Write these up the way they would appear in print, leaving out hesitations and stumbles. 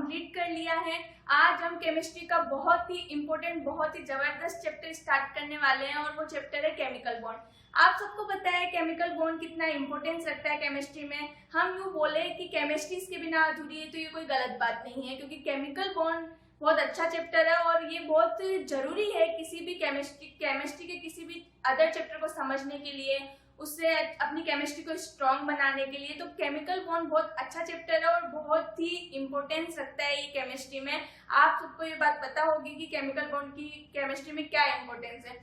Complete कर लिया है। आज हम केमिस्ट्री का बहुत ही इम्पोर्टेंट, बहुत ही जबरदस्त चैप्टर स्टार्ट करने वाले हैं और वो चैप्टर है केमिकल बॉन्ड। आप सबको पता है केमिकल बॉन्ड कितना इंपॉर्टेंस रखता है केमिस्ट्री में। हम यूँ बोले कि केमिस्ट्री इसके बिना अधूरी है तो ये कोई गलत बात नहीं है, क्योंकि केमिकल बॉन्ड बहुत अच्छा चैप्टर है और ये बहुत जरूरी है किसी भी केमिस्ट्री के किसी भी अदर चैप्टर को समझने के लिए, उससे अपनी केमिस्ट्री को स्ट्रॉन्ग बनाने के लिए। तो केमिकल बॉन्ड बहुत अच्छा चैप्टर है और बहुत ही इंपॉर्टेंस रखता है ये केमिस्ट्री में। आप सबको ये बात पता होगी कि केमिकल बॉन्ड की केमिस्ट्री में क्या इंपॉर्टेंस है।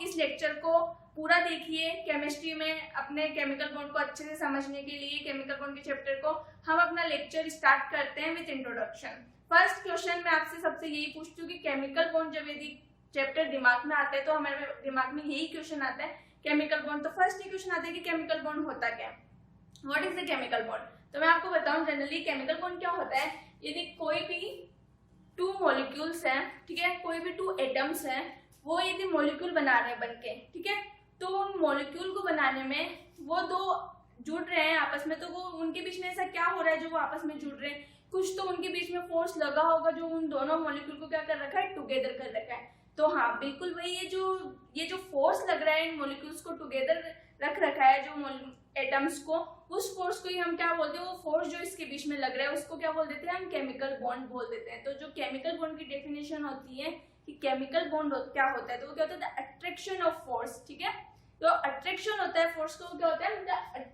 इस लेक्चर को पूरा देखिए। केमिस्ट्री में अपने केमिकल बॉन्ड को अच्छे से समझने के लिए केमिकल बॉन्ड के चैप्टर को हम अपना लेक्चर स्टार्ट करते हैं विद इंट्रोडक्शन। फर्स्ट क्वेश्चन मैं आपसे सबसे यही पूछती हूँ कि केमिकल बॉन्ड जब यदि चैप्टर दिमाग में आता है तो हमारे दिमाग में यही क्वेश्चन आता है केमिकल बॉन्ड। तो फर्स्ट ये क्वेश्चन आता है कि केमिकल बॉन्ड होता क्या है, what is the chemical bond. तो मैं आपको बताऊं जनरली केमिकल बॉन्ड क्या होता है। यदि कोई भी टू मॉलिक्यूल्स हैं, ठीक है, कोई भी टू एटम्स हैं, वो यदि मॉलिक्यूल बना रहे हैं बनके, ठीक है, तो उन मॉलिक्यूल को बनाने में वो दो जुड़ रहे हैं आपस में, तो वो उनके बीच में ऐसा क्या हो रहा है जो वो आपस में जुड़ रहे हैं, कुछ तो उनके बीच में फोर्स लगा होगा जो उन दोनों मॉलिक्यूल को क्या कर रखा है, टुगेदर कर रखा है। तो हाँ, बिल्कुल वही है, ये जो फोर्स लग रहा है इन मॉलिक्यूल्स को टुगेदर रख रखा है जो एटम्स को, उस फोर्स को ही हम क्या बोलते हैं, वो फोर्स जो इसके बीच में लग रहा है उसको क्या बोल देते हैं, हम केमिकल बॉन्ड बोल देते हैं। तो जो केमिकल बॉन्ड की डेफिनेशन होती है कि केमिकल बॉन्ड क्या होता है, तो वो क्या होता है, अट्रैक्शन ऑफ फोर्स, ठीक है। तो अट्रैक्शन होता है फोर्स को, क्या होता है,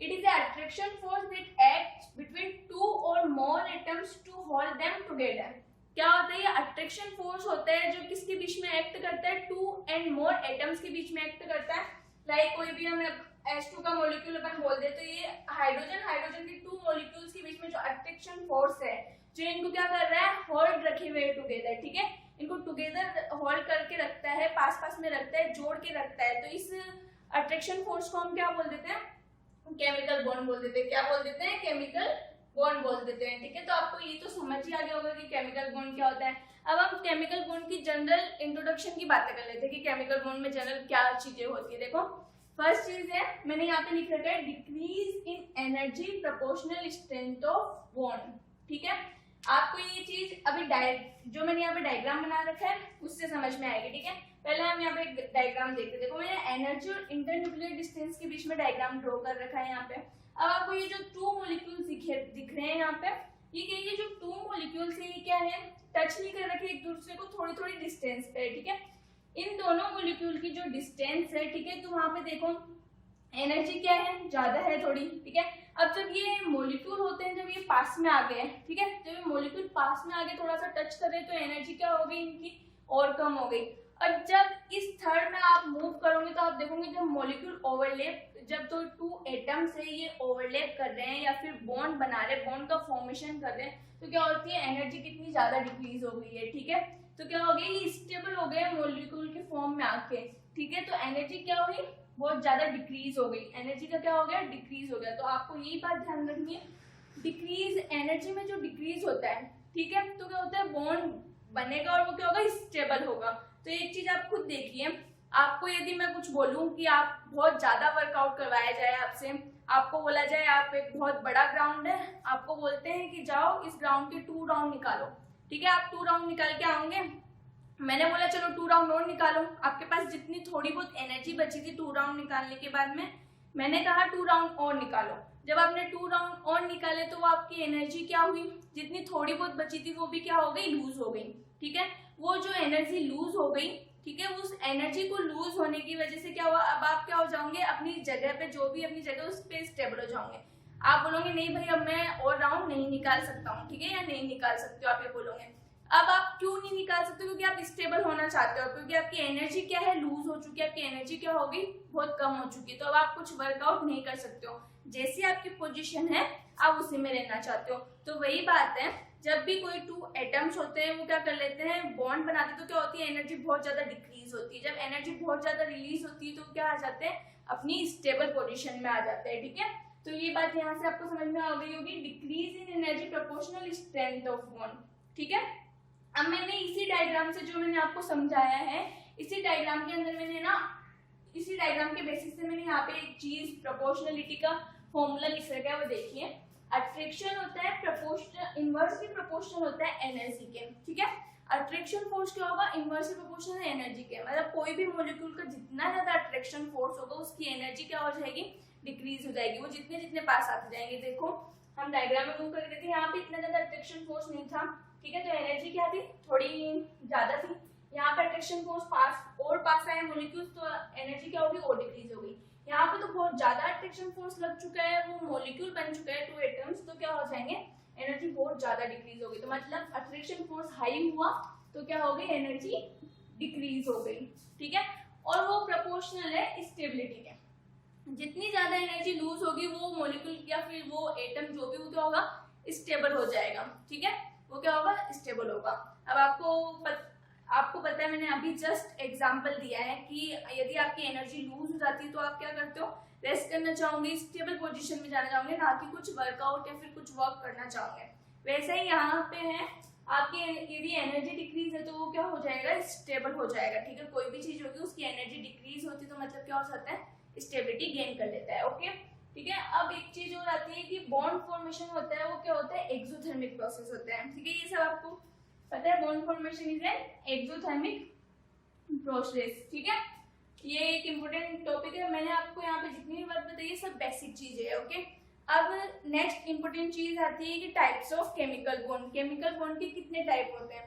it is the attraction force that acts between two or more atoms to hold them together. क्या होता है, ये अट्रैक्शन फोर्स होता है जो किसके बीच में एक्ट करता है, टू एंड मोर एटम्स के बीच में एक्ट करता है। लाइक कोई भी हम H2 का मॉलिक्यूल अपन बोल दे तो ये हाइड्रोजन के टू मॉलिक्यूल्स के बीच में जो अट्रैक्शन फोर्स है जो इनको क्या कर रहा है, होल्ड रखे हुए टुगेदर, ठीक है, इनको टुगेदर होल्ड करके रखता है, पास पास में रखता है, जोड़ के रखता है। तो इस अट्रैक्शन फोर्स को हम क्या बोल देते हैं, केमिकल बॉन्ड बोल देते हैं। क्या बोल देते हैं, केमिकल बॉन्ड बोल देते हैं, ठीक है। तो आपको ये तो समझ ही आ गया होगा कि केमिकल बॉन्ड क्या होता है। अब हम केमिकल बॉन्ड की जनरल इंट्रोडक्शन की बातें कर लेते हैं कि केमिकल बॉन्ड में जनरल क्या चीजें होती है। देखो, फर्स्ट चीज है, मैंने यहाँ पे लिख रखा है decrease in energy proportional strength of bond, ठीक है। आपको ये चीज अभी जो मैंने यहाँ पे डायग्राम बना रखा है उससे समझ में आएगी, ठीक है। पहले हम यहाँ पे एक डायग्राम देखते हैं। देखो, मैंने एनर्जी और इंटरन्यूक्लियर डिस्टेंस के बीच में डायग्राम ड्रॉ कर रखा है यहाँ पे। अब आपको ये जो टू मॉलिक्यूल्स दिख रहे हैं यहाँ पे, ये जो टू मॉलिक्यूल्स है ये क्या है, टच नहीं कर रखे एक दूसरे को, थोड़ी थोड़ी डिस्टेंस पे, ठीक है। इन दोनों मॉलिक्यूल की जो डिस्टेंस है, ठीक है, तो वहां पे देखो एनर्जी क्या है, ज्यादा है थोड़ी, ठीक है। अब जब ये मॉलिक्यूल होते हैं, जब ये पास में आ गए, ठीक है, जब ये मॉलिक्यूल पास में आ गए, थोड़ा सा टच कर रहे तो एनर्जी क्या हो गई इनकी, और कम हो गई। और जब इस थर्ड में आप मूव करोगे तो आप देखोगे जब मॉलिक्यूल ओवरलैप, जब तो टू एटम्स है ये ओवरलैप कर रहे हैं या फिर बॉन्ड बना रहे हैं, बॉन्ड का फॉर्मेशन कर रहे हैं, तो क्या होती है, एनर्जी कितनी ज्यादा डिक्रीज हो गई है, ठीक है। तो क्या हो गया, ये स्टेबल हो गए मॉलिक्यूल के फॉर्म में आके, ठीक है। तो एनर्जी क्या हुई, बहुत ज्यादा डिक्रीज हो गई, एनर्जी का क्या हो गया, डिक्रीज हो गया। तो आपको यही बात ध्यान रखनी है, डिक्रीज एनर्जी में जो डिक्रीज होता है, ठीक है, तो क्या होता है, बॉन्ड बनेगा और वो क्या होगा, स्टेबल होगा। तो एक चीज आप खुद देखिए, आपको यदि मैं कुछ बोलूं कि आप बहुत ज्यादा वर्कआउट करवाया जाए आपसे, आपको बोला जाए आप एक बहुत बड़ा ग्राउंड है, आपको बोलते हैं कि जाओ इस ग्राउंड के 2 राउंड निकालो, ठीक है, आप 2 राउंड निकाल के आओगे। मैंने बोला चलो 2 राउंड और निकालो, आपके पास जितनी थोड़ी बहुत एनर्जी बची थी 2 राउंड निकालने के बाद में, मैंने कहा 2 राउंड और निकालो। जब आपने 2 राउंड और निकाले तो वो आपकी एनर्जी क्या हुई, जितनी थोड़ी बहुत बची थी वो भी क्या हो गई, लूज हो गई, ठीक है। वो जो एनर्जी लूज हो गई, ठीक है, उस एनर्जी को लूज होने की वजह से क्या हुआ, अब आप क्या हो जाओगे, अपनी जगह पे, जो भी अपनी जगह उस पे स्टेबल हो जाओगे। आप बोलोगे नहीं भाई अब मैं और राउंड नहीं निकाल सकता हूँ, ठीक है, या नहीं निकाल सकते हो, आप ये बोलोगे। अब आप क्यों नहीं निकाल सकते, क्योंकि आप स्टेबल होना चाहते हो, क्योंकि आपकी एनर्जी क्या है, लूज हो चुकी है, आपकी एनर्जी क्या होगी, बहुत कम हो चुकी है। तो अब आप कुछ वर्कआउट नहीं कर सकते हो, जैसी आपकी पोजीशन है आप उसी में रहना चाहते हो। तो वही बात है, जब भी कोई 2 एटम्स होते हैं वो क्या कर लेते हैं, बॉन्ड बनाते हैं, तो क्या होती है, एनर्जी बहुत ज्यादा डिक्रीज होती है। जब एनर्जी बहुत ज्यादा रिलीज होती है तो क्या आ जाते हैं, अपनी स्टेबल पोजीशन में आ जाते हैं, ठीक है। तो ये बात यहाँ से आपको समझ में आ गई होगी, decrease in energy proportional strength of bond, ठीक है। अब मैंने इसी डायग्राम से जो मैंने आपको समझाया है, इसी डायग्राम के अंदर मैंने ना, इसी डायग्राम के बेसिस से मैंने यहाँ पे एक चीज प्रोपोर्शनलिटी का फॉर्मूला लिख रखा है, वो देखिए। अट्रैक्शन होता है प्रोपोर्शनल, इनवर्सली प्रोपोर्शनल होता है एनर्जी के, ठीक है। अट्रैक्शन फोर्स क्या होगा, इनवर्सली प्रोपोर्शनल है एनर्जी के, मतलब कोई भी मॉलिक्यूल का जितना ज्यादा अट्रैक्शन फोर्स होगा उसकी एनर्जी क्या हो जाएगी, डिक्रीज हो जाएगी, वो जितने जितने पास आते जाएंगे। देखो हम डायग्राम में मूव करके देखते हैं, यहाँ पे इतना ज्यादा अट्रैक्शन फोर्स नहीं था, ठीक है, तो एनर्जी क्या थी, थोड़ी ज्यादा थी। यहाँ पे अट्रैक्शन फोर्स पास आए मॉलिक्यूल्स, तो एनर्जी क्या होगी, और डिक्रीज होगी। यहाँ पे तो बहुत ज्यादा अट्रैक्शन फोर्स लग चुका है, वो मॉलिक्यूल बन चुका है 2 एटम्स, तो क्या हो जाएंगे, एनर्जी बहुत ज्यादा डिक्रीज होगी। तो मतलब अट्रैक्शन फोर्स हाई हुआ तो क्या हो गई, एनर्जी डिक्रीज हो गई, ठीक है। और वो प्रोपोर्शनल है स्टेबिलिटी के, जितनी ज्यादा एनर्जी लूज होगी वो मॉलिक्यूल या फिर वो एटम जो भी वो क्या होगा, स्टेबल हो जाएगा, ठीक है, वो क्या होगा, स्टेबल होगा। अब आपको पता है, मैंने अभी जस्ट एग्जांपल दिया है कि यदि आपकी एनर्जी लूज हो जाती है तो आप क्या करते हो, रेस्ट करना चाहोगे, स्टेबल पोजीशन में जाना चाहोगे, ना कि कुछ वर्कआउट या फिर कुछ वर्क करना चाहोगे। वैसे ही यहाँ पे है, आपकी यदि एनर्जी डिक्रीज है तो वो क्या हो जाएगा, स्टेबल हो जाएगा, ठीक है। कोई भी चीज होगी उसकी एनर्जी डिक्रीज होती तो मतलब क्या हो सकता है, स्टेबिलिटी गेन कर लेता है, ओके, ठीक है। अब एक चीज और आती है कि बॉन्ड फॉर्मेशन होता है, वो क्या होता है, एक्सोथर्मिक प्रोसेस होता है, ठीक है, ये सब आपको पता है। Bond formation is an exothermic process, ठीक है, ये एक इम्पोर्टेंट टॉपिक है। मैंने आपको यहाँ पे जितनी भी बात बताई है सब बेसिक चीजें है, ओके। अब नेक्स्ट इम्पोर्टेंट चीज आती है कि types of chemical bond. Chemical bond के कितने टाइप होते हैं,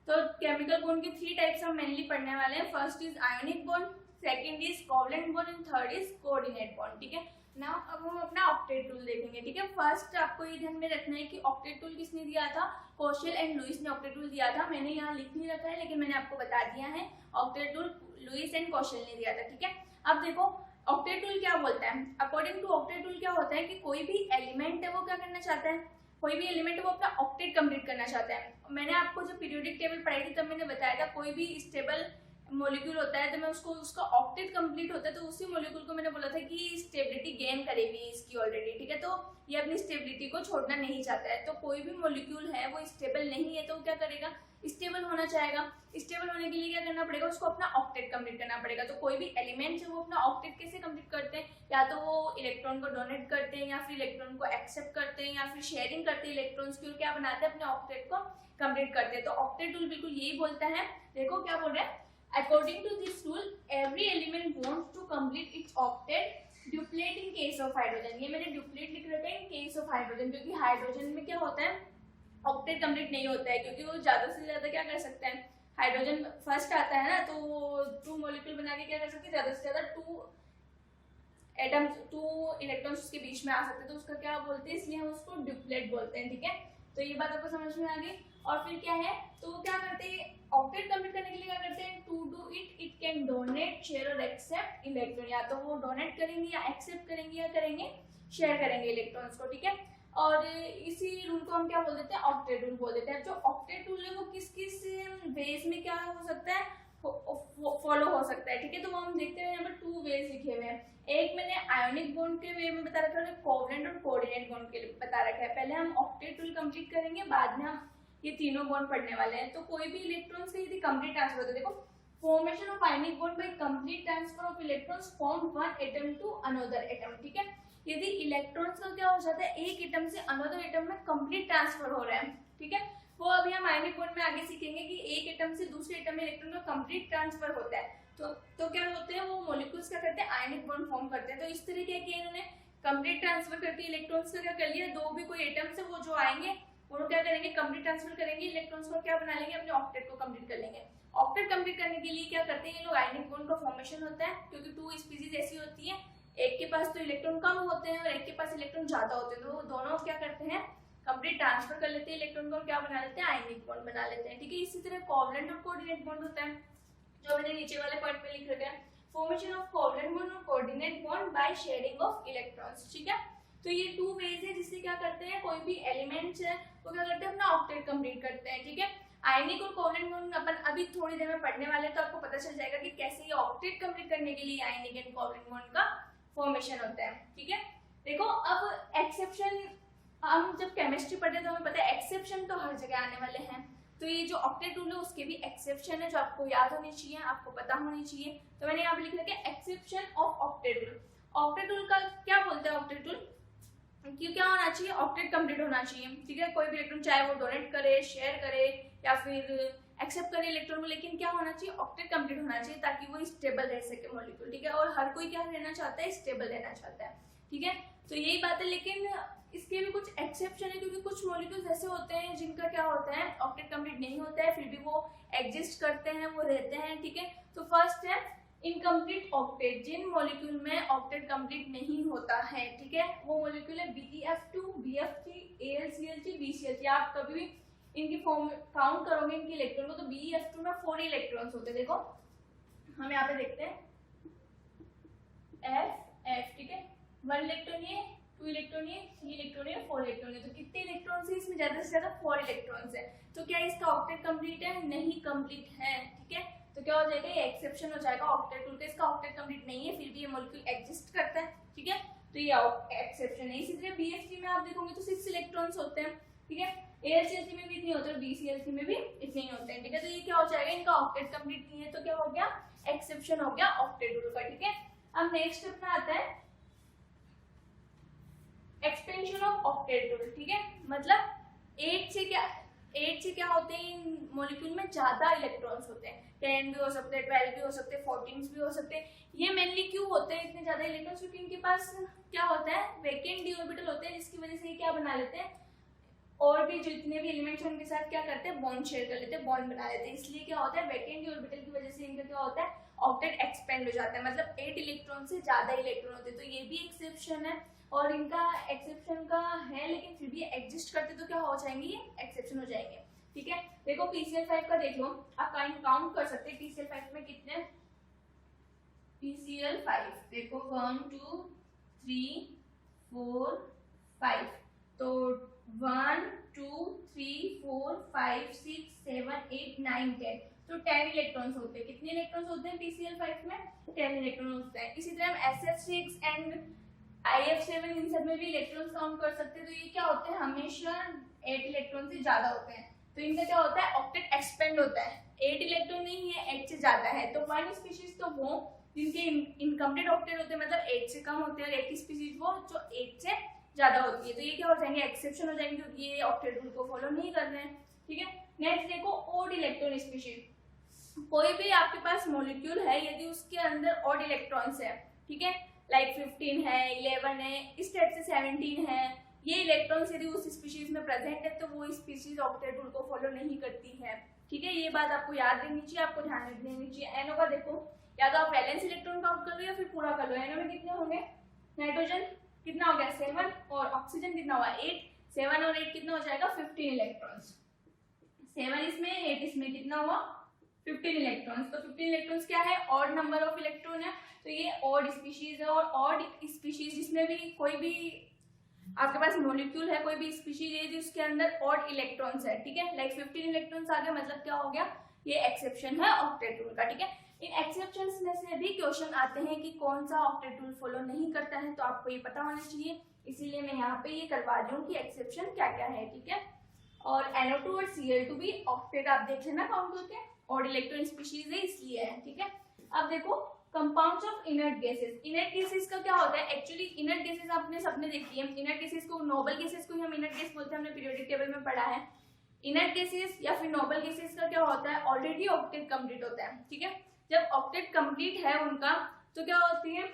तो केमिकल बॉन्ड के 3 टाइप्स हम मेनली पढ़ने वाले हैं। First is ionic bond, second is covalent bond and third is coordinate bond, ठीक है ना। अब हम अपना ऑक्टेट टूल देखेंगे, ठीक है। फर्स्ट आपको ये ध्यान में रखना है कि ऑक्टेट टूल किसने दिया था, कोशल एंड लुईस ने ऑक्टेट टूल दिया था। मैंने यहाँ लिख नहीं रखा है लेकिन मैंने आपको बता दिया है, ऑक्टेट टूल लुईस एंड कोशल ने दिया था, ठीक है। अब देखो ऑक्टेट टूल क्या बोलता है, अकॉर्डिंग टू ऑक्टेट टूल क्या होता है कि कोई भी एलिमेंट है वो क्या करना चाहता है, कोई भी एलिमेंट है वो अपना ऑक्टेट कंप्लीट करना चाहता है। मैंने आपको जब पीरियोडिक टेबल पढ़ाई थी तब मैंने बताया था कोई भी स्टेबल मॉलिक्यूल होता है तो मैं उसका ऑक्टेट कंप्लीट होता है तो उसी मॉलिक्यूल को मैंने बोला था कि स्टेबिलिटी गेन करेगी इसकी ऑलरेडी, ठीक है। तो ये अपनी स्टेबिलिटी को छोड़ना नहीं चाहता है, तो कोई भी मॉलिक्यूल है वो स्टेबल नहीं है तो क्या करेगा, स्टेबल होना चाहेगा। स्टेबल होने के लिए क्या करना पड़ेगा, उसको अपना ऑक्टेट कंप्लीट करना पड़ेगा। तो कोई भी एलिमेंट है वो अपना ऑक्टेट कैसे कंप्लीट करते हैं, या तो वो इलेक्ट्रॉन को डोनेट करते हैं या फिर इलेक्ट्रॉन को एक्सेप्ट करते हैं या फिर शेयरिंग करते हैं इलेक्ट्रॉन्स की, और क्या बनाते हैं, अपने ऑक्टेट को कंप्लीट करते हैं। तो ऑक्टेट रूल बिल्कुल यही बोलता है। देखो क्या बोल रहा है, according to this rule every element wants to complete its octet duplet in case of hydrogen। ये मैंने duplet लिख रखा है in case of hydrogen, क्योंकि हाइड्रोजन में क्या होता है, ऑक्टेट कंप्लीट नहीं होता है, क्योंकि वो ज्यादा से ज्यादा क्या कर सकते हैं, हाइड्रोजन फर्स्ट आता है ना तो वो 2 मॉलिक्यूल बना के क्या कर सकते हैं, ज्यादा से ज्यादा 2 एटम्स 2 इलेक्ट्रॉन्स उसके बीच में आ सकते हैं, तो उसका क्या बोलते हैं, इसलिए हम उसको ड्यूप्लेट बोलते हैं, ठीक है। तो ये बात आपको समझ में आ गई। और फिर क्या है, तो वो क्या करते हैं, ऑक्टेट कंप्लीट करने के लिए क्या करते हैं, to do it can donate, share और एक्सेप्ट इलेक्ट्रॉन, या तो वो डोनेट करेंगे या एक्सेप्ट करेंगे या करेंगे शेयर करेंगे इलेक्ट्रॉन्स को, ठीक है। और इसी रूल को हम क्या बोल देते हैं, ऑक्टेट रूल बोल देते हैं। जो ऑक्टेट रूल है वो किस किस वेज में क्या हो सकता है, फॉलो हो सकता है, ठीक है। तो वो हम देखते हैं यहाँ पर 2 वेज लिखे हुए हैं। एक मैंने आयोनिक बॉन्ड के वे में बता रखा है, कोवलेंट और कोऑर्डिनेट बॉन्ड के लिए बता रखा है। पहले हम ऑक्टेट रूल कंप्लीट करेंगे, बाद में हम ये तीनों बॉन्ड पढ़ने वाले हैं। तो कोई भी इलेक्ट्रॉन्स का यदि कंप्लीट ट्रांसफर होता है, देखो formation of ionic bond by complete transfer of electrons from one atom to another atom, ठीक है। यदि इलेक्ट्रॉन्स का क्या हो जाता है, एक एटम से अनदर एटम में कंप्लीट ट्रांसफर हो रहा है, ठीक है। वो अभी हम आयोनिक बॉन्ड में आगे सीखेंगे कि एक एटम से दूसरे एटम में इलेक्ट्रॉन का कंप्लीट ट्रांसफर होता है, तो क्या होते हैं, वो मॉलिक्यूल्स क्या करते हैं, आयोनिक बॉन्ड फॉर्म करते हैं। तो इस तरह क्या किया इन्होंने, कंप्लीट ट्रांसफर करके इलेक्ट्रॉन्स का क्या कर लिया, 2 भी कोई एटम से वो जो आएंगे वो क्या करेंगे, कंप्लीट ट्रांसफर करेंगे, इलेक्ट्रॉन्स को क्या बना लेंगे, अपने ऑक्टेट को कंप्लीट कर लेंगे। ऑक्टेट कंप्लीट करने के लिए क्या करते हैं ये लोग, आयोनिक बॉन्ड का फॉर्मेशन होता है, क्योंकि 2 स्पीसीज ऐसी होती है, एक के पास तो इलेक्ट्रॉन कम होते हैं और एक के पास इलेक्ट्रॉन ज्यादा होते हैं, तो वो दोनों क्या करते हैं, कंप्लीट ट्रांसफर कर लेते हैं इलेक्ट्रॉन को, क्या बना लेते हैं, आयोनिक बॉन्ड बना लेते हैं, ठीक है। इसी तरह कोवलेंट और कोऑर्डिनेट बॉन्ड होता है, जो मैंने नीचे वाले पॉइंट पे लिख रखा है, फॉर्मेशन ऑफ कोवलेंट बॉन्ड और coordinate bond by sharing of electrons, ठीक है। तो ये 2 वेज है जिससे क्या करते हैं, कोई भी एलिमेंट्स है वो क्या करते हैं, अपना ऑक्टेट कंप्लीट करते हैं, ठीक है। आयनिक और कोवलेंट बॉन्ड अपन अभी थोड़ी देर में पढ़ने वाले हैं, तो आपको पता चल जाएगा कि कैसे ये ऑक्टेट कंप्लीट करने के लिए आयनिक एंड कोवलेंट बॉन्ड का फॉर्मेशन होता है, ठीक है। देखो अब एक्सेप्शन, हम जब केमिस्ट्री पढ़ते हैं तो हमें पता है एक्सेप्शन तो हर जगह आने वाले हैं, तो ये जो ऑक्टेट रूल है उसके भी एक्सेप्शन है जो आपको याद होनी चाहिए, आपको पता होनी चाहिए। तो मैंने यहाँ पे लिख रखा है exception of octet rule. Octet rule का क्या बोलते हैं, ऑक्टेट रूल कि क्या होना चाहिए, ऑक्टेट कंप्लीट होना चाहिए, ठीक है। कोई भी इलेक्ट्रॉन चाहे वो डोनेट करे, शेयर करे या फिर एक्सेप्ट करे इलेक्ट्रॉन को, लेकिन क्या होना चाहिए, ऑक्टेट कंप्लीट होना चाहिए ताकि वो स्टेबल रह सके मॉलिक्यूल, ठीक है। और हर कोई क्या रहना चाहता है, स्टेबल रहना चाहता है, ठीक है। तो यही बात है, लेकिन इसके भी कुछ एक्सेप्शन है, क्योंकि कुछ मॉलिक्यूल्स ऐसे होते हैं जिनका क्या होता है, ऑक्टेट कंप्लीट नहीं होता है, फिर भी वो एग्जिस्ट करते हैं, वो रहते हैं, ठीक है। तो फर्स्ट है इनकम्प्लीट ऑक्टेट, जिन मॉलिक्यूल में ऑक्टेट कंप्लीट नहीं होता है, ठीक है, वो मॉलिक्यूल है BeF2, BF3, AlCl3, BCl3। आप कभी भी इनकी फॉर्म काउंट करोगे इनके इलेक्ट्रॉन को, तो BeF2 में 4 इलेक्ट्रॉन्स होते हैं। देखो हम यहाँ पे देखते हैं F, ठीक है, 1 इलेक्ट्रॉन ये, 2 इलेक्ट्रॉन ये, 3 इलेक्ट्रॉन ये, 4 इलेक्ट्रॉन है। तो कितने इलेक्ट्रॉन्स है इसमें, ज्यादा से ज्यादा 4 इलेक्ट्रॉन्स है। तो क्या इसका ऑक्टेट कंप्लीट है, नहीं कंप्लीट है, ठीक है। तो क्या हो जाएगा, ये एक्सेप्शन हो जाएगा ऑक्टेट रूल का, इसका ऑक्टेट कंप्लीट नहीं है, फिर भी ये मॉलिक्यूल एग्जिस्ट करता है, ठीक है। तो ये एक्सेप्शन है। इसी तरह BF3 में आप देखोगे तो 6 इलेक्ट्रॉन्स होते हैं, ठीक है। AlCl3 में भी इतने होते हैं, BCl3 में भी इतने ही होते हैं, ठीक है। तो ये क्या हो जाएगा, इनका ऑक्टेट कंप्लीट नहीं है, तो क्या हो गया, एक्सेप्शन हो गया ऑक्टेट रूल का, ठीक है। अब नेक्स्ट अपना आता है एक्सपेंशन ऑफ ऑक्टेट रूल, ठीक है। मतलब 8 से क्या होते हैं, इन मॉलिक्यूल में ज्यादा इलेक्ट्रॉन्स होते हैं, 10 भी हो सकते हैं, 12 भी हो सकते हैं, 14 भी हो सकते हैं। ये मेनली क्यों होते हैं इतने ज्यादा इलेक्ट्रॉन्स, क्योंकि इनके पास क्या होता है, वैकेंट डी ऑर्बिटल होते हैं, जिसकी वजह से ये क्या बना लेते हैं, और भी जितने भी एलिमेंट्स उनके साथ क्या करते हैं, बॉन्ड शेयर कर लेते हैं, बॉन्ड बना लेते हैं। इसलिए क्या होता है, वैकेंट डी ऑर्बिटल की वजह से इनका क्या होता है, ऑक्टेट एक्सपेंड हो जाता है, मतलब 8 इलेक्ट्रॉन से ज्यादा इलेक्ट्रॉन होते हैं। तो ये भी एक्सेप्शन है, और इनका एक्सेप्शन का है, लेकिन फिर भी एग्जिस्ट करते तो क्या हो जाएंगे, ये एक्सेप्शन हो जाएंगे, ठीक है। देखो PCl5 का देख लो, आप काउंट कर सकते हैं PCl5 में कितने, PCl5 देखो 1 2 3 4 5, तो 1 2 3 4 5 6 7 8 9 10, तो 10 इलेक्ट्रॉन्स होते हैं। कितने इलेक्ट्रॉन्स होते हैं PCl5 में, 10 इलेक्ट्रॉन होते हैं। इसी तरह हम SF6 एंड IF7 इन सब में भी इलेक्ट्रॉन्स काउंट कर सकते हैं। तो ये क्या होते हैं, हमेशा 8 इलेक्ट्रॉन से ज्यादा होते हैं, तो इनका क्या होता है, ऑक्टेट एक्सपेंड होता है। 8 इलेक्ट्रॉन नहीं है, 8 से ज्यादा है। तो वन स्पीशीज तो वो जिनके इनकम्प्लीट ऑक्टेट होते हैं, मतलब 8 से कम होते हैं, और एक ही स्पीशीज वो जो 8 से ज्यादा होती है। तो ये क्या हो जाएंगे, एक्सेप्शन हो जाएंगे, क्योंकि ये ऑक्टेट रूल को फॉलो नहीं कर रहे हैं, ठीक है। नेक्स्ट देखो ऑड इलेक्ट्रॉन स्पीशीज, कोई भी आपके पास मॉलिक्यूल है, यदि उसके अंदर ऑड इलेक्ट्रॉन्स है, ठीक है, लाइक 15 है, 11 है, इस टाइप से 17 है, ये इलेक्ट्रॉन्स यदि उस स्पीशीज में प्रेजेंट है, तो वो स्पीशीज ऑक्टेट रूल को फॉलो नहीं करती है, ठीक है। ये बात आपको याद रखनी चाहिए, आपको ध्यान में देनी चाहिए। NO का देखो, या तो आप वैलेंस इलेक्ट्रॉन काउंट कर लो या फिर पूरा कर लो। NO में कितने होंगे, नाइट्रोजन कितना हो गया 7, और ऑक्सीजन कितना हुआ 8, 7 और 8 कितना हो जाएगा 15 इलेक्ट्रॉन्स, 7 इसमें 8 इसमें, कितना हुआ 15 इलेक्ट्रॉन्स। तो 15 इलेक्ट्रॉन्स क्या है, ऑड नंबर ऑफ इलेक्ट्रॉन है, तो ये ऑड स्पीशीज है। और ऑड स्पीशीज जिसमें भी कोई भी आपके पास मॉलिक्यूल है, कोई भी स्पीशीज है जिसके अंदर ऑड इलेक्ट्रॉन्स है, ठीक है, लाइक 15 इलेक्ट्रॉन्स आ गए, मतलब क्या हो गया, ये एक्सेप्शन है ऑक्टेट रूल का, ठीक है। इन एक्सेप्शंस में से भी क्वेश्चन आते हैं कि कौन सा ऑक्टेट रूल फॉलो नहीं करता है, तो आपको ये पता होना चाहिए, इसीलिए मैं यहाँ पे ये करवा रही हूँ कि एक्सेप्शन क्या क्या है, ठीक है। और NO2 और Cl2 भी ऑक्टेट आप देख लेना काउंट करके, ऑड इलेक्ट्रॉन स्पीशीज है इसलिए है, ठीक है। अब देखो compounds of inert gases. Inert gases का क्या होता है, एक्चुअली इनर्ट गैसेस आपने सबने देखी है, इनर्ट गैसेस को, नोबल गैसेस को ही हम इनर्ट गैस बोलते हैं, हमने पीरियोडिक टेबल में पढ़ा है। इनर्ट गैसेस या फिर नोबल गैसेस का क्या होता है, ऑलरेडी ऑक्टेट कंप्लीट होता है, ठीक है। जब ऑक्टेट कंप्लीट है उनका, तो क्या होती है,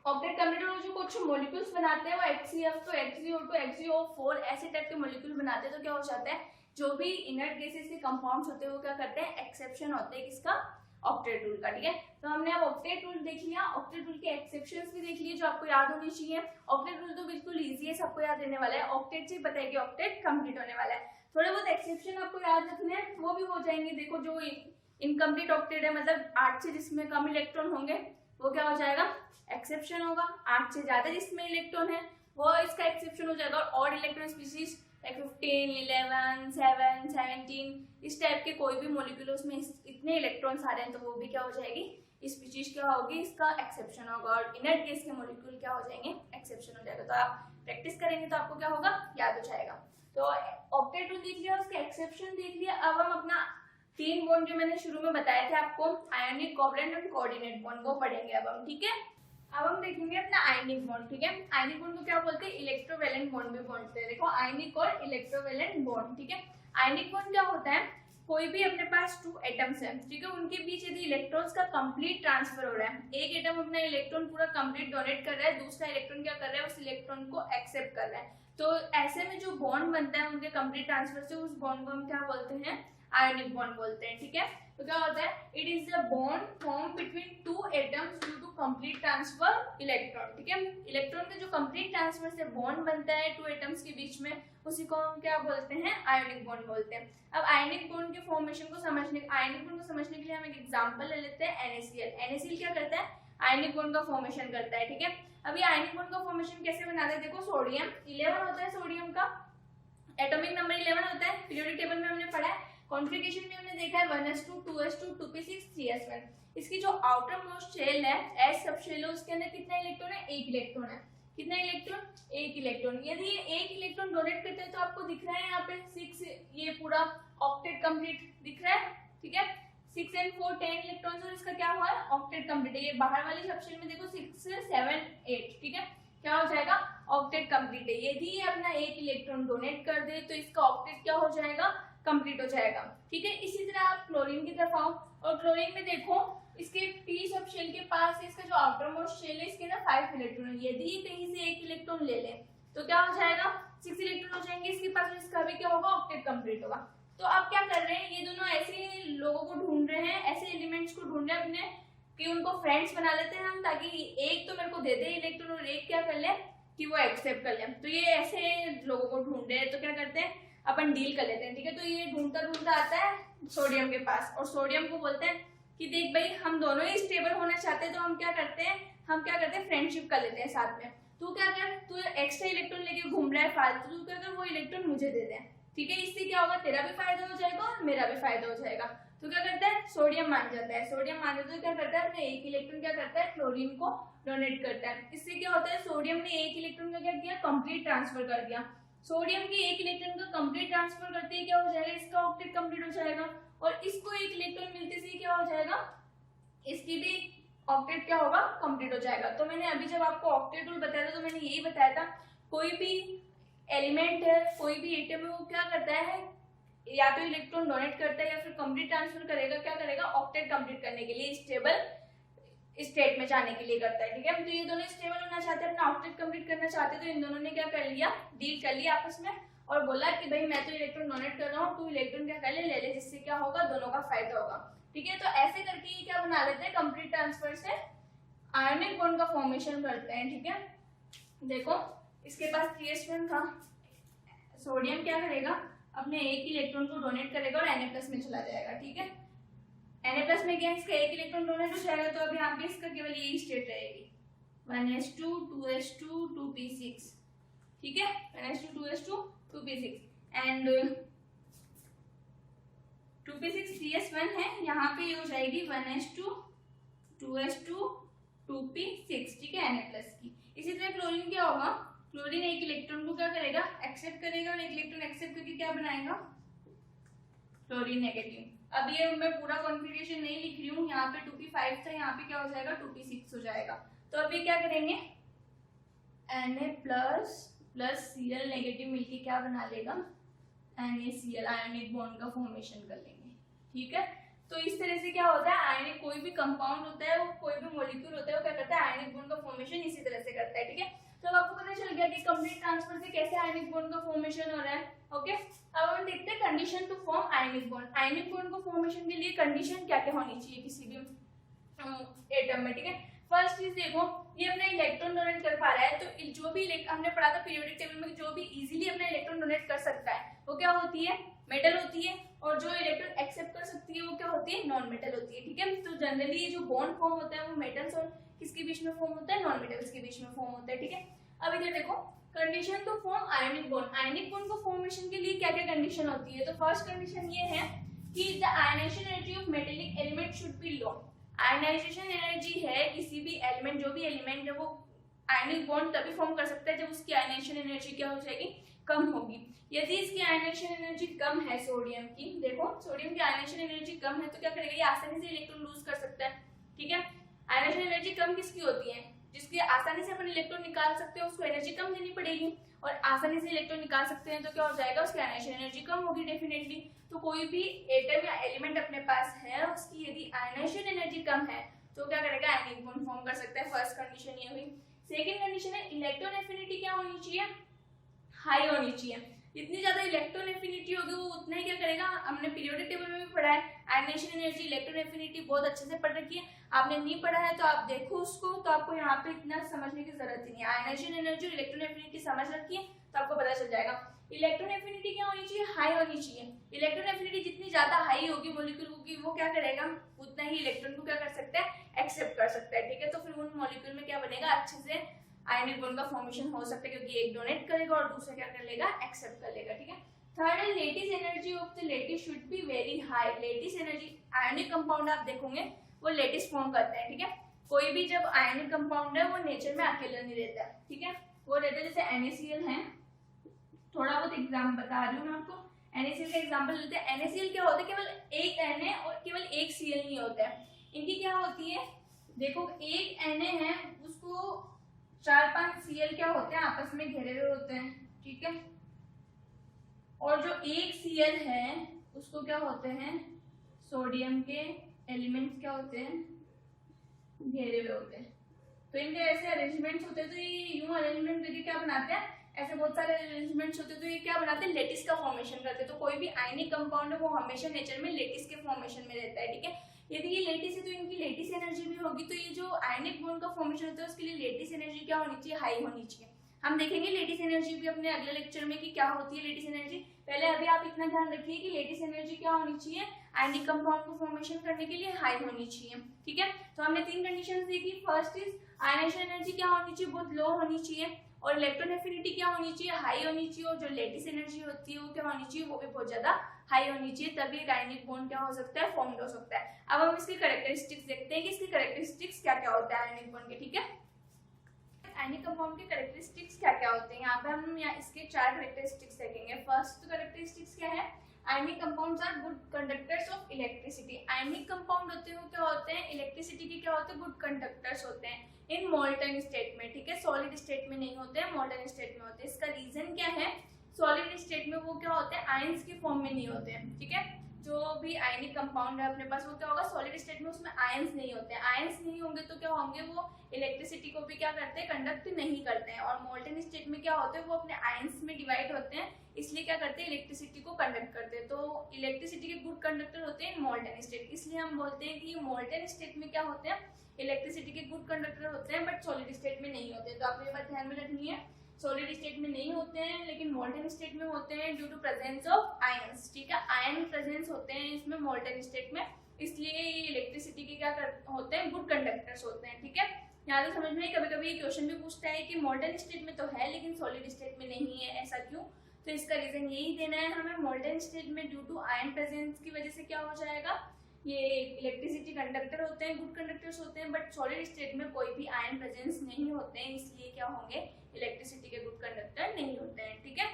ऑक्टेट कंप्लीट और जो कुछ मॉलिक्यूल्स बनाते हैं वो HCF तो HCO2 HCO4 ऐसे टाइप के मॉलिक्यूल बनाते हैं। तो क्या हो जाता है, जो भी इनर्ट गैसेस के कंपाउंड्स होते हैं वो क्या करते हैं, एक्सेप्शन होते हैं किसका, ऑक्टेट रूल का, ठीक है। तो हमने अब ऑक्टेट रूल देख लिया, ऑक्टेट रूल के एक्सेप्शंस भी देख लिए जो आपको याद होनी चाहिए। ऑक्टेट रूल तो बिल्कुल इजी है, सबको याद रहने वाला है, ऑक्टेट से बताइए कि ऑक्टेट कंप्लीट होने वाला है। थोड़े बहुत एक्सेप्शन आपको याद रखने हैं, वो भी हो जाएंगे। देखो जो इनकम्प्लीट ऑक्टेट है, मतलब 8 से जिसमें कम इलेक्ट्रॉन होंगे वो क्या हो जाएगा, एक्सेप्शन होगा। 8 से ज्यादा जिसमें इलेक्ट्रॉन है वो इसका एक्सेप्शन हो जाएगा। और ऑड इलेक्ट्रॉन स्पीशीज 15, 11, 7, 17 इस टाइप के कोई भी मॉलिक्यूल उसमें इतने इलेक्ट्रॉन्स आ रहे हैं, तो वो भी क्या हो जाएगी, स्पीशीज क्या होगी, इसका एक्सेप्शन होगा। और इनर्ट गैस के मॉलिक्यूल क्या हो जाएंगे, एक्सेप्शन हो जाएगा। तो आप प्रैक्टिस करेंगे तो आपको क्या होगा, याद हो जाएगा। तो ऑक्टेट रूल देख लिया, उसके एक्सेप्शन देख लिया। अब हम अपना 3 बॉन्ड जो मैंने शुरू में बताए थे आपको, आयोनिक, कोवलेंट और कोऑर्डिनेट बॉन्ड, वो पढ़ेंगे अब हम, ठीक है। अब हम देखेंगे अपना आयनिक बॉन्ड, ठीक है। आयनिक बॉन्ड को क्या बोलते हैं, इलेक्ट्रोवैलेंट बॉन्ड भी बोलते हैं। देखो आयनिक और इलेक्ट्रोवैलेंट बॉन्ड, ठीक है। आयनिक बॉन्ड क्या होता है, कोई भी अपने पास 2 एटम्स है, ठीक है, उनके बीच यदि इलेक्ट्रॉन्स का कंप्लीट ट्रांसफर हो रहा है, एक एटम अपना इलेक्ट्रॉन पूरा कंप्लीट डोनेट कर रहा है, दूसरा इलेक्ट्रॉन क्या कर रहा है, उस इलेक्ट्रॉन को एक्सेप्ट कर रहा है, तो ऐसे में जो बॉन्ड बनता है उनके कंप्लीट ट्रांसफर से, उस बॉन्ड को हम क्या बोलते हैं, आयनिक बॉन्ड बोलते हैं, ठीक है। तो क्या होता है, it is the bond form between 2 atoms due to complete transfer electron, ठीक है। इलेक्ट्रॉन के जो कंप्लीट ट्रांसफर से बॉन्ड बनता है 2 एटम्स के बीच में, उसी को हम क्या बोलते हैं, आयनिक बॉन्ड बोलते हैं। अब आयनिक बॉन्ड के फॉर्मेशन को समझने के लिए हम एक एग्जांपल ले लेते हैं, NaCl। NaCl क्या करता है, आयनिक बॉन्ड का फॉर्मेशन करता है, ठीक है। अब ये आयनिक बॉन्ड का फॉर्मेशन कैसे बनाता है, देखो सोडियम 11 होता है, सोडियम का एटॉमिक नंबर 11 होता है, पीरियोडिक टेबल में हमने पढ़ा है, कॉन्फ़िगरेशन में हमने देखा है 1s2 2s2 2p6 3s1। इसकी जो आउटर मोस्ट शेल है, एस सब शेल है, उसके अंदर कितना इलेक्ट्रॉन है, 1 इलेक्ट्रॉन है, कितना इलेक्ट्रॉन, 1 इलेक्ट्रॉन। यदि ये 1 इलेक्ट्रॉन डोनेट करते हैं तो आपको दिख रहा है यहाँ पे 6, ये पूरा ऑक्टेट कंप्लीट दिख रहा है, ठीक है, 6 and 4 10 इलेक्ट्रॉन्स, और इसका क्या हुआ है, ऑक्टेट कंप्लीट है। ये बाहर वाली सब शेल में देखो 6 7 8, ठीक है, क्या हो जाएगा, ऑक्टेट कंप्लीट है। यदि ये अपना 1 इलेक्ट्रॉन डोनेट कर दे तो इसका ऑक्टेट क्या हो जाएगा, कंप्लीट हो जाएगा, ठीक है। इसी तरह आप क्लोरीन की तरफ आओ, और क्लोरीन में देखो इसके पी सब शेल के पास इसका जो आउटर मोस्ट शेल है, इसके अंदर 5 इलेक्ट्रॉन है। यदि कहीं से 1 इलेक्ट्रॉन ले ले तो क्या हो जाएगा, 6 इलेक्ट्रॉन हो जाएंगे इसके पास, इसका भी क्या होगा, ऑक्टेट कंप्लीट होगा। तो आप क्या कर रहे हैं, ये दोनों ऐसे लोगों को ढूंढ रहे हैं, ऐसे एलिमेंट्स को ढूंढ रहे हैं अपने, कि उनको फ्रेंड्स बना लेते हैं हम, ताकि एक तो मेरे को दे दे इलेक्ट्रॉन और एक क्या कर ले कि वो एक्सेप्ट कर ले। तो ये ऐसे लोगों को ढूंढ रहे हैं, तो क्या करते हैं, अपन डील कर लेते हैं, ठीक है। तो ये ढूंढता ढूंढता आता है सोडियम के पास, और सोडियम को बोलते हैं कि देख भाई, हम दोनों ही स्टेबल होना चाहते हैं, तो हम क्या करते हैं फ्रेंडशिप कर लेते हैं साथ में। तू क्या कर, तू एक्स्ट्रा इलेक्ट्रॉन लेके घूम रहा है फालतू, तू क्या कर, वो इलेक्ट्रॉन मुझे दे दे, ठीक है। इससे क्या होगा, तेरा भी फायदा हो जाएगा और मेरा भी फायदा हो जाएगा। तो क्या करता है, सोडियम मान जाता है, सोडियम मान जाता है, क्या करता है, अपने 1 इलेक्ट्रॉन क्या करता है, क्लोरीन को डोनेट करता है। इससे क्या होता है, सोडियम ने 1 इलेक्ट्रॉन का क्या किया, कंप्लीट ट्रांसफर कर दिया। सोडियम के 1 इलेक्ट्रॉन का कंप्लीट ट्रांसफर करते ही क्या हो जाएगा, इसका ऑक्टेट कंप्लीट हो जाएगा, और इसको 1 इलेक्ट्रॉन मिलते से क्या हो जाएगा, इसकी भी ऑक्टेट क्या होगा, कंप्लीट हो जाएगा। तो मैंने अभी जब आपको ऑक्टेट रूल बताया था, तो मैंने यही बताया था, कोई भी एलिमेंट है, कोई भी एटम है, वो क्या करता है, या तो इलेक्ट्रॉन डोनेट करता है या फिर कंप्लीट ट्रांसफर करेगा, क्या करेगा, ऑक्टेट कंप्लीट करने के लिए, स्टेबल स्टेट में जाने के लिए करता है, ठीक है। तो ये दोनों स्टेबल होना चाहते हैं, अपना ऑक्टेट कंप्लीट करना चाहते हैं, तो इन दोनों ने क्या कर लिया, डील कर लिया आपस में, और बोला कि भाई मैं तो इलेक्ट्रॉन डोनेट कर रहा हूँ, तू इलेक्ट्रॉन क्या कर ले, जिससे क्या होगा, दोनों का फायदा होगा, ठीक है। तो ऐसे करके ये क्या बना लेते हैं, कंप्लीट ट्रांसफर से आयनिक बॉन्ड का फॉर्मेशन करते हैं, ठीक है। देखो इसके पास 3s1 था, सोडियम क्या करेगा, अपने 1 इलेक्ट्रॉन को डोनेट करेगा और Na+ में चला जाएगा, ठीक है। Na+ में गया, इसका 1 इलेक्ट्रॉन डोनेट हो जाएगा, तो अब यहाँ पे इसका केवल यही स्टेट रहेगी, 1s2 2s2 2p6, ठीक है, 1s2 2s2 2p6 and 2p6 3s1 है, यहाँ पे ये हो जाएगी 1s2 2s2 2p6, ठीक है, Na+ की। इसी तरह क्लोरीन क्या होगा, क्लोरीन 1 इलेक्ट्रॉन को क्या करेगा, एक्सेप्ट करेगा, और 1 इलेक्ट्रॉन एक्सेप्ट करके क्या बनाएगा, क्लोरीन नेगेटिव। अब ये मैं पूरा कॉन्फ़िगरेशन नहीं लिख रही हूँ, यहाँ पे 2p5 था, यहाँ पे क्या हो जाएगा, 2p6 हो जाएगा। तो अभी क्या करेंगे, Na+ प्लस Cl नेगेटिव मिलके क्या बना लेगा, NaCl, आयनिक बॉन्ड का फॉर्मेशन कर लेंगे, ठीक है। तो इस तरह से क्या होता है, आयनिक कोई भी कंपाउंड होता है, वो कोई भी मॉलिक्यूल होता है, वो क्या करता है, आयनिक बॉन्ड का फॉर्मेशन इसी तरह से करता है, ठीक है। तो अब आपको पता चल गया कि कंप्लीट ट्रांसफर से कैसे आयनिक बॉन्ड का फॉर्मेशन हो रहा है, ओके। अब हम देखते हैं condition to form ionic bond. Ionic bond को फॉर्मेशन के लिए कंडीशन क्या क्या होनी चाहिए किसी भी एटम में, ठीक है। फर्स्ट चीज देखो, ये अपना इलेक्ट्रॉन डोनेट कर पा रहा है, तो जो भी हमने पढ़ा था पीरियोडिक टेबल में, जो भी इजीली अपना इलेक्ट्रॉन डोनेट कर सकता है वो क्या होती है, मेटल होती है, और जो इलेक्ट्रॉन एक्सेप्ट कर सकती है वो क्या होती है, नॉन मेटल होती है, ठीक है। तो जनरली ये जो बॉन्ड फॉर्म होता है वो मेटल्स और किसके बीच में फॉर्म होता है, नॉन मेटल्स के बीच में फॉर्म होता है, ठीक है। अब इधर देखो, condition to form ionic bond. Ionic bond को फॉर्मेशन के लिए क्या क्या कंडीशन होती है, तो फर्स्ट कंडीशन ये है कि the ionisation energy of metallic element should be low. Ionisation energy है किसी भी एलिमेंट, जो भी एलिमेंट है वो आयनिक बॉन्ड तभी फॉर्म कर सकता है जब उसकी आयनाइजेशन एनर्जी क्या हो जाएगी, कम होगी। यदि इसकी आयनाइजेशन एनर्जी कम है सोडियम की, देखो सोडियम की आयनाइजेशन एनर्जी कम है, तो क्या करेगा, ये आसानी से इलेक्ट्रॉन लूज कर सकता है, ठीक है। आयनाइजेशन एनर्जी कम किसकी होती है, जिसकी आसानी से अपन इलेक्ट्रॉन निकाल सकते हैं, उसको एनर्जी कम देनी पड़ेगी, और आसानी से इलेक्ट्रॉन निकाल सकते हैं तो क्या हो जाएगा, उसकी आयनाइजेशन एनर्जी कम होगी डेफिनेटली। तो कोई भी एटम या एलिमेंट अपने पास है, उसकी यदि आयनाइजेशन एनर्जी कम है तो क्या करेगा, आयनिक बॉन्ड फॉर्म कर सकता है। फर्स्ट कंडीशन ये हुई। सेकेंड कंडीशन है इलेक्ट्रॉन एफिनिटी क्या होनी चाहिए, हाई होनी चाहिए। जितनी ज्यादा इलेक्ट्रॉन एफिनिटी होगी वो उतना ही क्या करेगा, हमने पीरियोडिक टेबल में भी पढ़ा है आयनाइजेशन एनर्जी, इलेक्ट्रॉन एफिनिटी बहुत अच्छे से पढ़ रखी है। आपने नहीं पढ़ा है तो आप देखो उसको, तो आपको यहाँ पे इतना समझने की जरूरत ही नहीं है। आयनाइजेशन एनर्जी और इलेक्ट्रॉन एफिनिटी समझ रखी है तो आपको पता चल जाएगा। इलेक्ट्रॉन एफिनिटी क्या होनी चाहिए, हाई होनी चाहिए। इलेक्ट्रॉन एफिनिटी जितनी ज्यादा हाई होगी मॉलिक्यूल की, वो क्या करेगा, उतना ही इलेक्ट्रॉन को क्या कर सकता है, एक्सेप्ट कर सकता है। ठीक है, तो फिर उन मॉलिक्यूल में क्या बनेगा, अच्छे से आयनिक बॉन्ड का फॉर्मेशन हो सकता है, क्योंकि एक डोनेट करेगा और दूसरा क्या कर लेगा, एक्सेप्ट कर लेगा। ठीक है, थर्ड है lattice energy of the lattice should be very high. Lattice energy, ionic compound आप देखोगे वो लेटिस फॉर्म करते हैं। ठीक है, कोई भी जब आयनिक कंपाउंड है वो नेचर में अकेला नहीं रहता है। ठीक है, वो रहता है, जैसे NaCl है, थोड़ा बहुत एग्जाम्पल बता रही हूँ मैं आपको। NaCl का एग्जाम्पल लेते हैं। NaCl क्या होता है, केवल एक Na और केवल एक Cl नहीं होता है। इनकी क्या होती है, देखो एक Na है, उसको 4-5 Cl क्या होते हैं, आपस में घेरे हुए होते हैं। ठीक है, और जो एक Cl है उसको क्या होते हैं, सोडियम के एलिमेंट्स क्या होते हैं, घेरे हुए होते हैं। तो इनके ऐसे अरेंजमेंट्स होते हैं, तो ये यूं अरेंजमेंट करके क्या बनाते हैं, ऐसे बहुत सारे अरेंजमेंट्स होते हैं, तो ये क्या बनाते हैं, लेटिस का फॉर्मेशन करते हैं। तो कोई भी आयनिक कंपाउंड है वो हमेशा नेचर में लेटिस के फॉर्मेशन में रहता है। ठीक है, यदि ये लेटिस है तो इनकी लेटिस एनर्जी भी होगी, तो ये जो आयनिक बॉन्ड का फॉर्मेशन होता है उसके लिए लेटिस एनर्जी क्या होनी चाहिए, हाई होनी चाहिए। हम देखेंगे लेटिस एनर्जी भी अपने अगले लेक्चर में कि क्या होती है लेटिस एनर्जी। पहले अभी आप इतना ध्यान रखिए कि लेटिस एनर्जी क्या होनी चाहिए, आयनिक कंपाउंड को फॉर्मेशन करने के लिए हाई होनी चाहिए। ठीक है, तो हमने 3 कंडीशंस देखी। फर्स्ट इज आयनाइजेशन एनर्जी क्या होनी चाहिए, बहुत लो होनी चाहिए, और इलेक्ट्रॉन एफिनिटी क्या होनी चाहिए, हाई होनी चाहिए, और जो लेटिस एनर्जी होती है वो क्या होनी चाहिए, वो भी बहुत ज्यादा हाई होनी चाहिए, तभी एक आयनिक बॉन्ड क्या हो सकता है, फॉर्म हो सकता है। अब हम इसके कैरेक्टरिस्टिक्स देखते हैं कि इसकी कैरेक्टरिस्टिक्स क्या क्या होता है आयनिक बॉन्ड के। ठीक है, आयनिक कंपाउंड के कैरेक्टरिस्टिक्स क्या क्या होते हैं, यहाँ पे हम इसके 4 कैरेक्टरिस्टिक्स देखेंगे। फर्स्ट कैरेक्टरिस्टिक्स क्या है, ionic compounds are good conductors of electricity. Ionic compound होते हैं वो क्या होते हैं, इलेक्ट्रिसिटी के क्या होते हैं, गुड कंडक्टर्स होते हैं इन मोल्टन स्टेट में। ठीक है, सॉलिड स्टेट में नहीं होते हैं, मोल्टन स्टेट में होते हैं। इसका रीजन क्या है, सॉलिड स्टेट में वो क्या होते हैं, आयंस के फॉर्म में नहीं होते हैं। ठीक है, जो भी आयनिक कंपाउंड है अपने पास वो क्या होगा, सॉलिड स्टेट में उसमें आयंस नहीं होते हैं। आयंस नहीं होंगे तो क्या होंगे, वो इलेक्ट्रिसिटी को भी क्या करते हैं, कंडक्ट नहीं करते हैं। और मोल्टन स्टेट में क्या होते हैं, वो अपने आयंस में डिवाइड होते हैं, इसलिए क्या करते हैं, इलेक्ट्रिसिटी को कंडक्ट करते हैं। तो इलेक्ट्रिसिटी के गुड कंडक्टर होते हैं मोल्टन स्टेट, इसलिए हम बोलते हैं कि मोल्टन स्टेट में क्या होते हैं, इलेक्ट्रिसिटी के गुड कंडक्टर होते हैं, बट सॉलिड स्टेट में नहीं होते। तो आपको ये बात ध्यान में रखनी है, सॉलिड स्टेट में नहीं होते हैं लेकिन मोल्टन स्टेट में होते हैं due to presence of ions. ठीक है, आयन प्रेजेंस होते हैं इसमें मोल्टन स्टेट में, इसलिए ये इलेक्ट्रिसिटी के क्या होते हैं, गुड कंडक्टर्स होते हैं। ठीक है, यहाँ तो समझ में कभी कभी क्वेश्चन भी पूछता है कि मोल्टन स्टेट में तो है लेकिन सॉलिड स्टेट में नहीं है, ऐसा क्यों। तो इसका रीजन यही देना है हमें, मोल्टन स्टेट में ड्यू टू आयन प्रेजेंस की वजह से क्या हो जाएगा, ये इलेक्ट्रिसिटी कंडक्टर होते हैं, गुड कंडक्टर्स होते हैं, बट सॉलिड स्टेट में कोई भी आयन प्रेजेंस नहीं होते हैं, इसलिए क्या होंगे, इलेक्ट्रिसिटी के गुड कंडक्टर नहीं होते हैं। ठीक है,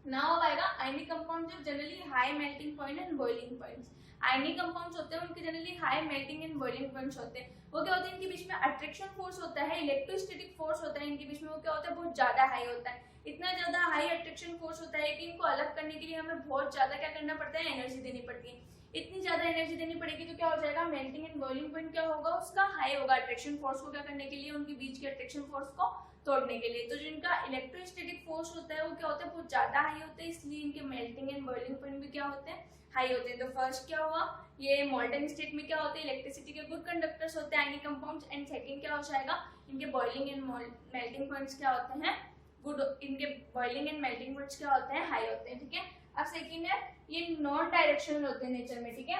नाउ आएगा आयनिक कंपाउंड जो generally high melting point and boiling points. Ionic compounds होते हैं उनके generally high melting and boiling points होते हैं। वो क्या होता है, इनके बीच में अट्रैक्शन फोर्स होता है, इलेक्ट्रोस्टैटिक फोर्स होता है इनके बीच में, वो क्या होता है, बहुत ज्यादा हाई होता है। इतना ज्यादा हाई अट्रैक्शन फोर्स होता है कि इनको अलग करने के लिए हमें बहुत ज्यादा क्या करना पड़ता है, एनर्जी देनी पड़ती है। इतनी ज्यादा एनर्जी देनी पड़ेगी तो क्या हो जाएगा, मेल्टिंग एंड बॉइलिंग पॉइंट क्या होगा, उसका हाई होगा अट्रैक्शन फोर्स को क्या करने के लिए, उनके बीच के अट्रैक्शन फोर्स को तोड़ने के लिए। तो जिनका इलेक्ट्रोस्टैटिक फोर्स होता है वो क्या होता है, बहुत ज्यादा हाई होता है, इसलिए इनके मेल्टिंग एंड बॉइलिंग पॉइंट भी क्या होते हैं, हाई होते हैं। तो फर्स्ट क्या हुआ, ये मोल्टन स्टेट में क्या होते हैं, इलेक्ट्रिसिटी के गुड कंडक्टर्स होते हैं आयनिक कंपाउंड्स, एंड सेकंड क्या हो जाएगा, इनके बॉइलिंग एंड मेल्टिंग पॉइंट्स क्या होते हैं, गुड, इनके बॉइलिंग एंड मेल्टिंग पॉइंट्स क्या होते हैं, हाई होते हैं। ठीक है, अब सेकंड है, ये नॉन डायरेक्शनल होते हैं नेचर में। ठीक है,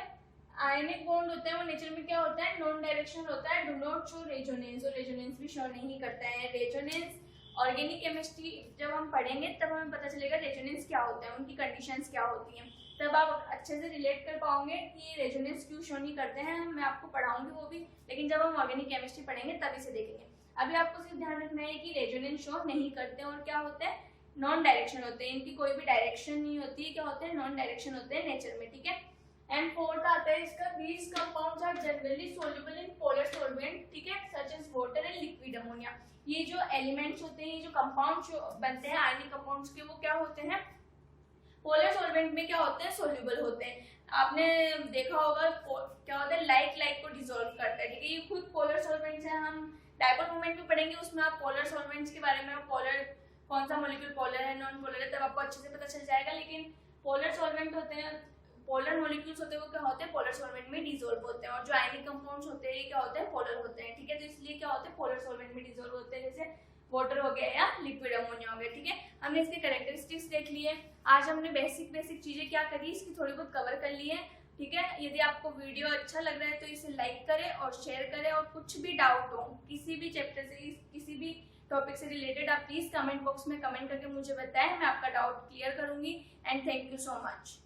आयनिक बॉन्ड होते हैं वो नेचर में क्या होता है, नॉन डायरेक्शनल होता है, डू नॉट शो रेजोनेंस, और रेजोनेंस भी शो नहीं करता है। रेजोनेंस ऑर्गेनिक केमिस्ट्री जब हम पढ़ेंगे तब हमें पता चलेगा रेजोनेंस क्या होता है, उनकी कंडीशंस क्या होती हैं, तब आप अच्छे से रिलेट कर पाओगे कि रेजोनेंस क्यों शो नहीं करते हैं। मैं आपको पढ़ाऊंगी वो भी, लेकिन जब हम ऑर्गेनिक केमिस्ट्री पढ़ेंगे तभी से देखेंगे। अभी आपको सिर्फ ध्यान रखना है कि रेजोनेंस शो नहीं करते और क्या होते हैं, नॉन डायरेक्शन होते हैं, इनकी कोई भी डायरेक्शन नहीं होती है, क्या होते हैं, नॉन डायरेक्शन होते हैं नेचर में। ठीक है, एंड फोर्थ आता है इसका, these compounds are generally soluble in polar solvent, ठीक है, such as water and liquid ammonia। ये जो एलिमेंट्स होते हैं, ये जो कंपाउंड जो बनते हैं आयनिक कंपाउंड्स के, वो क्या होते हैं, पोलर सॉल्वेंट में क्या होते हैं, सोल्यूबल होते हैं। आपने देखा होगा क्या होता है, लाइक को डिसॉल्व करता है, ठीक है, ये खुद पोलर सॉल्वेंट्स है। हम डायपोल मोमेंट में पढ़ेंगे, उसमें आप पोलर सॉल्वेंट्स के बारे में, पोलर कौन सा मॉलिक्यूल पोलर है नॉन पोलर है, तब आपको अच्छे से पता चल जाएगा। लेकिन पोलर सॉल्वेंट होते हैं, पोलर मॉलिक्यूल्स होते हैं, वो क्या होते हैं, पोलर सॉल्वेंट में डिसॉल्व होते हैं। और जो आयनिक कंपाउंड्स होते हैं, ये क्या होते हैं, पोलर होते हैं, ठीक है। तो इसलिए क्या होते हैं, पोलर सॉल्वेंट में डिसॉल्व होते हैं, जैसे वाटर हो गया या लिक्विड अमोनिया हो गया, ठीक है। हमने इसके कैरेक्टरिस्टिक्स देख लिए। आज हमने बेसिक चीजें क्या करी, इसकी थोड़ी बहुत कवर कर ली है, ठीक है। यदि आपको वीडियो अच्छा लग रहा है तो इसे लाइक करें और शेयर करें, और कुछ भी डाउट हो किसी भी चैप्टर से, किसी भी टॉपिक से रिलेटेड, आप प्लीज कमेंट बॉक्स में कमेंट करके मुझे बताएं, मैं आपका डाउट क्लियर करूंगी। And thank you so much.